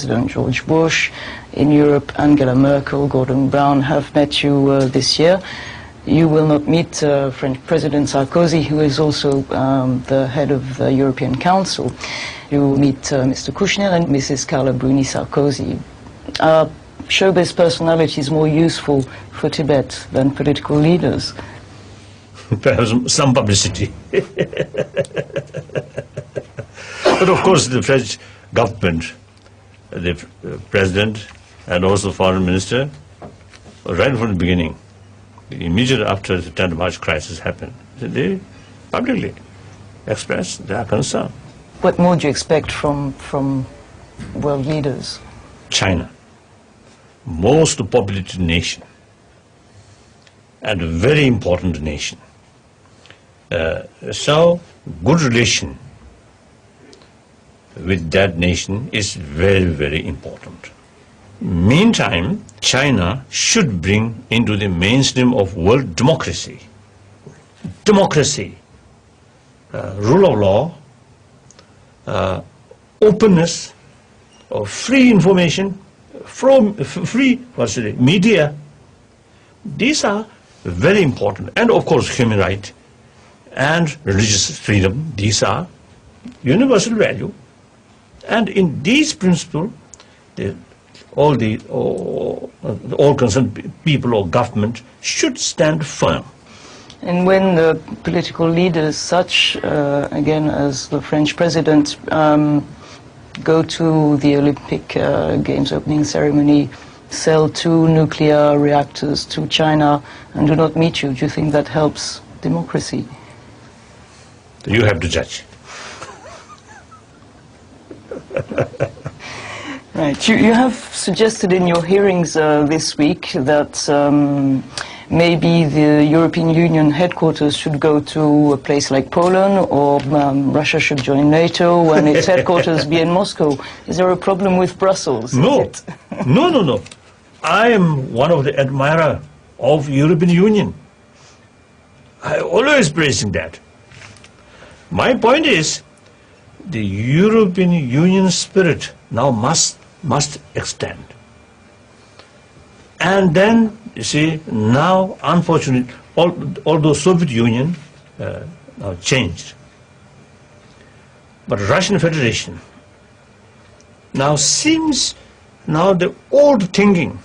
President George Bush. In Europe, Angela Merkel, Gordon Brown have met you this year. You will not meet French President Sarkozy, who is also the head of the European Council. You will meet Mr. Kushner and Mrs. Carla Bruni Sarkozy. Are showbiz personalities more useful for Tibet than political leaders? Perhaps some publicity. But of course the French government, the President and also Foreign Minister, right from the beginning, immediately after the 10th March crisis happened, they publicly expressed their concern. What more do you expect from world leaders? China, most populated nation and a very important nation. So good relation with that nation is very, very important. Meantime, China should bring into the mainstream of world democracy. Democracy, rule of law, openness, free information, free media. These are very important. And of course human rights and religious freedom, these are universal value. And in these principles, all concerned people or government should stand firm. And when the political leaders, such again as the French president, go to the Olympic Games opening ceremony, sell 2 nuclear reactors to China and do not meet you, do you think that helps democracy? You have to judge. Right. You have suggested in your hearings this week that maybe the European Union headquarters should go to a place like Poland, or Russia should join NATO and its headquarters be in Moscow. Is there a problem with Brussels? No. No. I am one of the admirers of European Union. I always praising that. My point is, the European Union spirit now must extend. And then, you see, now, unfortunately, although Soviet Union now changed, but Russian Federation now seems, now the old thinking,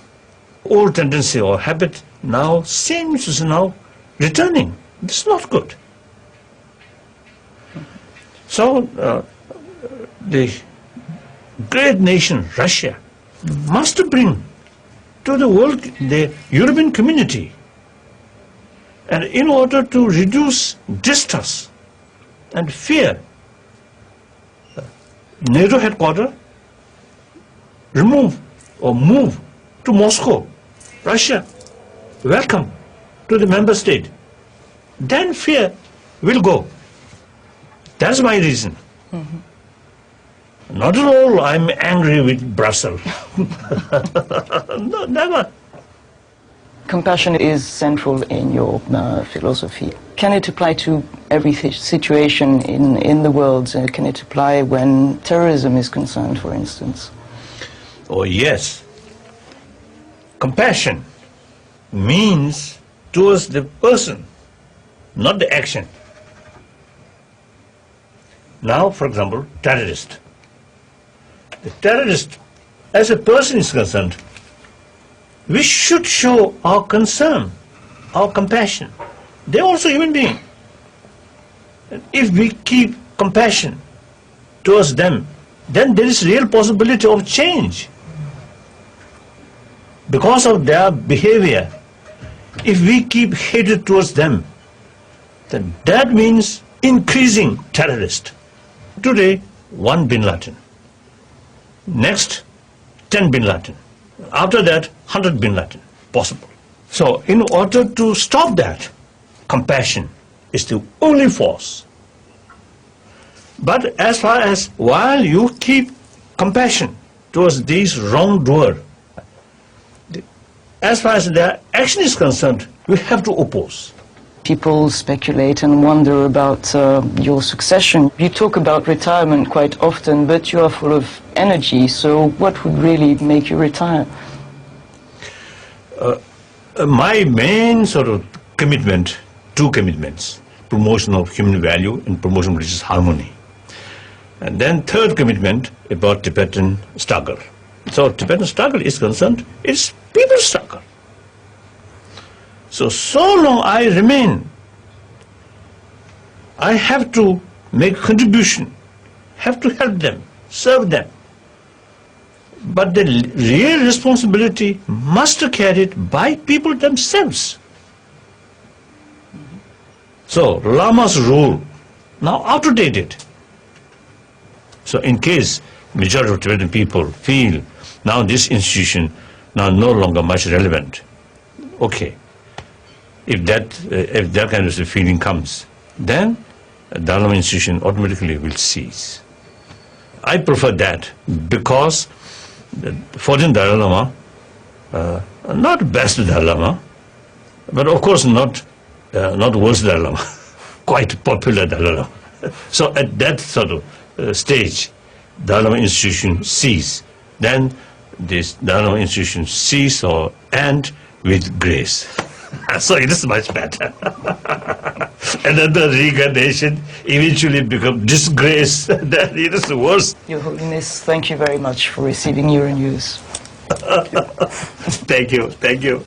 old tendency or habit now seems to now returning. This is not good. So the great nation Russia must bring to the world, the European community, and in order to reduce distrust and fear, NATO headquarters remove or move to Moscow, Russia, welcome to the member state. Then fear will go. That's my reason. Not at all I'm angry with Brussels. No, never. Compassion is central in your philosophy. Can it apply to every situation in the world? Can it apply when terrorism is concerned, for instance? Oh yes. Compassion means towards the person, not the action. Now, for example, terrorist. The terrorist, as a person is concerned, we should show our concern, our compassion. They're also human beings. And if we keep compassion towards them, then there is real possibility of change. Because of their behavior, if we keep hatred towards them, then that means increasing terrorists. Today, 1 Bin Laden. Next, 10 Bin Laden. After that, 100 Bin Laden. Possible. So, in order to stop that, compassion is the only force. But as far as while you keep compassion towards these wrongdoers, as far as their action is concerned, we have to oppose. People speculate and wonder about your succession. You talk about retirement quite often, but you are full of energy, so what would really make you retire? My main sort of commitment, two commitments, promotion of human value and promotion of religious harmony. And then third commitment about Tibetan struggle. So Tibetan struggle is concerned, it's people's struggle. So long I remain, I have to make contribution, have to help them, serve them. But the real responsibility must be carried by people themselves. So Lama's rule, now outdated. So in case majority of Tibetan people feel now this institution now no longer much relevant, okay. If that kind of feeling comes, then the Dalai Lama institution automatically will cease. I prefer that because the 14th Dalai Lama, not best Dalai Lama, but of course not worst Dalai Lama, quite popular Dalai Lama. So at that sort of stage, Dalai Lama institution cease. Then this Dalai Lama institution cease or end with grace. So it is much better. Another reincarnation eventually become disgrace. Then it is worse. Your Holiness, thank you very much for receiving your news. Thank you.